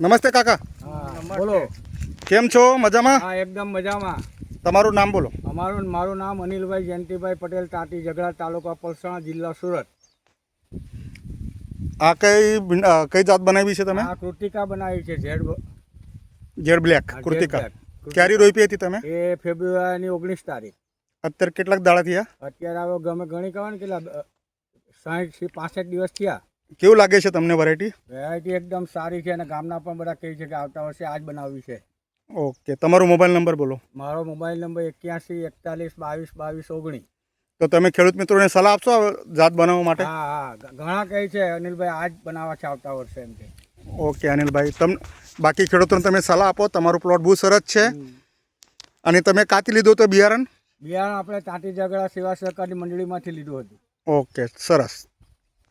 નમસ્તે કાકા, બોલો. કેમ છો? મજામાં? હા, એકદમ મજામાં. તમારું નામ બોલો. મારું નામ અનિલભાઈ જયંતિભાઈ પટેલ, તાંતી ઝઘડા, તાલુકા પલસાણા, જિલ્લા સુરત. આ કઈ જાત બનાવી છે તમે? આ કૃતિકા બનાવી છે, જેડ બ્લેક કૃતિકા. ક્યારે રોપી હતી તમે? એ ફેબ્રુઆરીની 19 તારીખ. અત્યારે કેટલાક દાડા થયા? અત્યારે આવો ગમે ગણી કહો ને કેટલા 60 થી 65 દિવસ થયા. કેવું લાગે છે તમને વેરાયટી? વેરાયટી એકદમ સારી છે અને ગામના પણ બધા કહે છે કે આવતા વર્ષે આ જ બનાવવી છે. ઓકે, તમારો મોબાઈલ નંબર બોલો. મારો મોબાઈલ નંબર 81 41 22 22 19. તો તમે ખેડૂત મિત્રોને સલાહ આપશો આ જાત બનાવવા માટે? હા, ઘણા કહે છે અનિલભાઈ આ જ બનાવવા છે આવતા વર્ષે એમ કે. ઓકે અનિલભાઈ, બાકી ખેડૂતોને તમે સલાહ આપો. તમારો પ્લોટ બહુ સરસ છે અને તમે કાંથી લીધું તો બિયારણ? બિયારણ આપણે તાંતી ઝઘડા સેવા સહકારની મંડળીમાંથી લીધું હતું. ઓકે, સરસ.